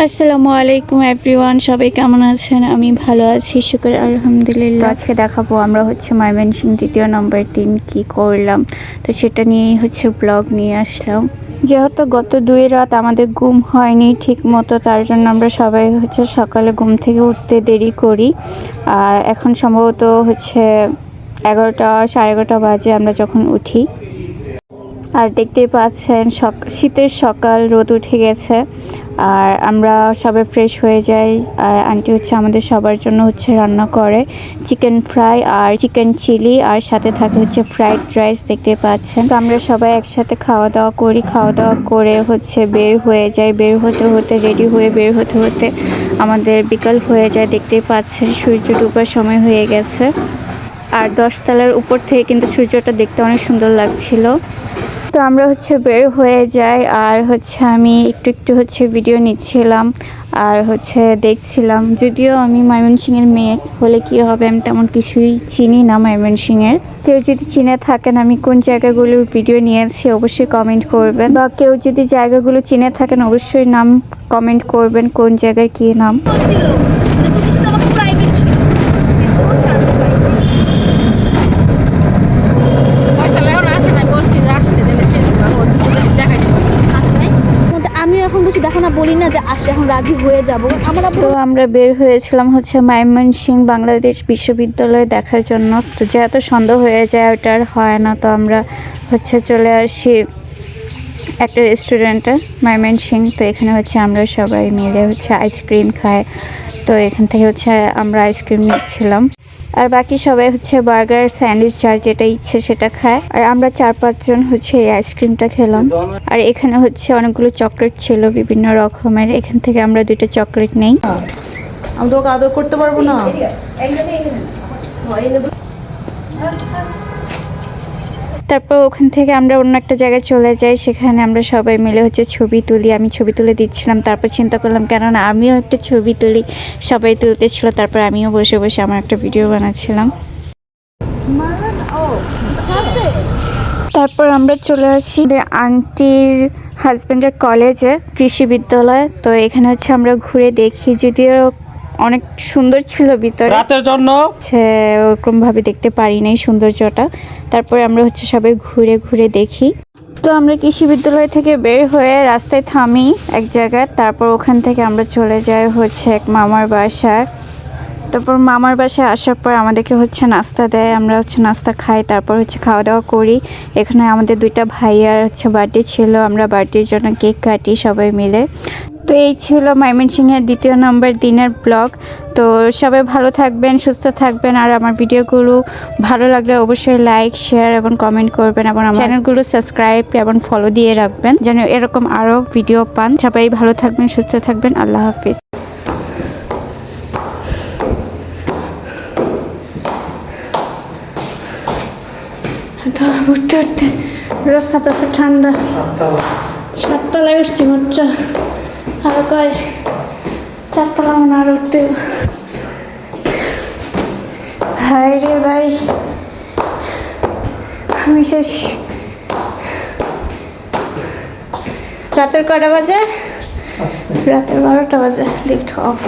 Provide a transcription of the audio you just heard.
আসসালামু আলাইকুম এভরিওয়ান, সবাই কেমন আছেন? আমি ভালো আছি, শুকর আলহামদুলিল্লাহ। আজকে দেখাবো আমরা ময়মনসিংহ 2 নম্বর দিন কি করলাম, তো সেটা নিয়েই ব্লগ নিয়ে আসলাম। যেহেতু গত 2 রাত আমাদের ঘুম হয়নি ঠিক মতো, তার জন্য আমরা সবাই সকালে ঘুম থেকে উঠতে দেরি করি। আর এখন সম্ভবত 11টা 11:30 বাজে আমরা যখন উঠি। আর দেখতেই পাচ্ছেন শীতের সকাল, রোদ উঠে গেছে আর আমরা সবাই ফ্রেশ হয়ে যাই। আর আন্টি আমাদের সবার জন্য রান্না করে চিকেন ফ্রাই আর চিকেন চিলি, আর সাথে থাকে ফ্রাইড রাইস। দেখতে পাচ্ছেন, তো আমরা সবাই একসাথে খাওয়া দাওয়া করি। খাওয়া দাওয়া করে বের হয়ে যাই। বের হতে হতে রেডি হয়ে বের হতে হতে আমাদের বিকাল হয়ে যায়। দেখতেই পাচ্ছেন সূর্য ডুবার সময় হয়ে গেছে। আর 10 তলার উপর থেকে কিন্তু সূর্যটা দেখতে অনেক সুন্দর লাগছিল। তো আমরা বের হয়ে যাই। আর আমি একটু ভিডিও নিচ্ছিলাম আর দেখছিলাম। যদিও আমি ময়মনসিংহের মেয়ে হলে কি হবে, আমি তেমন কিছুই চিনি না ময়মনসিংহের। কেউ যদি চিনে থাকেন আমি কোন জায়গাগুলোর ভিডিও নিয়েছি অবশ্যই কমেন্ট করবেন, বা কেউ যদি জায়গাগুলো চিনে থাকেন অবশ্যই নাম কমেন্ট করবেন কোন জায়গায় কি নাম। আমরা বের হয়েছিলাম ময়মনসিংহ বাংলাদেশ বিশ্ববিদ্যালয় দেখার জন্য। তো যেহেতু সন্ধ্যা হয়ে যায় ওটা আর হয় না, তো আমরা চলে আসি একটা রেস্টুরেন্টে ময়মনসিংহ। তো এখানে আমরা সবাই মিলে আইসক্রিম খাই। তো এখান থেকে আমরা আইসক্রিম নিচ্ছিলাম, আর বাকি সবাই বার্গার, স্যান্ডউইচ, যার যেটা ইচ্ছে সেটা খায়। আর আমরা 4-5 জন এই আইসক্রিমটা খেলাম। আর এখানে অনেকগুলো চকলেট ছিল বিভিন্ন রকমের। এখান থেকে আমরা 2টা চকলেট নেই। আমি তোকে আদর করতে পারবো না। তারপর ওখান থেকে আমরা অন্য একটা জায়গায় চলে যাই। সেখানে আমরা সবাই মিলে ছবি তুলি। আমি ছবি তুলে দিচ্ছিলাম, তারপর চিন্তা করলাম কেননা আমিও একটা ছবি তুলি। সবাই তুলতেছিল, তারপর আমিও বসে বসে আমার একটা ভিডিও বানাচ্ছিলাম। তারপর আমরা চলে আসি আন্টির হাজব্যান্ডের কলেজে, কৃষি বিদ্যালয়। তো এখানে আমরা ঘুরে দেখি, যদিও অনেক সুন্দর ছিল ভিতরে, রাতের জন্য ওরকম ভাবে দেখতে পারি নাই সৌন্দর্যটা। তারপরে আমরা সবাই ঘুরে ঘুরে দেখি। তো আমরা কৃষি বিদ্যালয় থেকে বের হয়ে রাস্তায় থামি এক জায়গায়। তারপর ওখান থেকে আমরা চলে যাই এক মামার বাসায়। তারপর মামার বাসায় আসার পর আমাদেরকে নাস্তা দেয়। আমরা নাস্তা খাই, তারপর খাওয়া দাওয়া করি। এখানে আমাদের 2টা ভাইয়ার বার্থডে ছিল, আমরা বার্থডের জন্য কেক কাটি সবাই মিলে। তো এই ছিল ময়মনসিংহের 2 নম্বর দিনের ব্লগ। তো সবাই ভালো থাকবেন, সুস্থ থাকবেন। আর আমার ভিডিওগুলো ভালো লাগলে অবশ্যই লাইক, শেয়ার এবং কমেন্ট করবেন, এবং আমার চ্যানেলগুলো সাবস্ক্রাইব এবং ফলো দিয়ে রাখবেন যেন এরকম আরও ভিডিও পান। সবাই ভালো থাকবেন, সুস্থ থাকবেন। আল্লাহ হাফিজ। উঠতে উঠতে রাস্তা ঠান্ডা। 7 তলায় উঠছি মাত্র, আর কয় 4 তলা মনে আর উঠতে। হাই রে ভাই, আমি শেষ। রাতের কটা বাজে? রাতের 12টা বাজে। Lift of.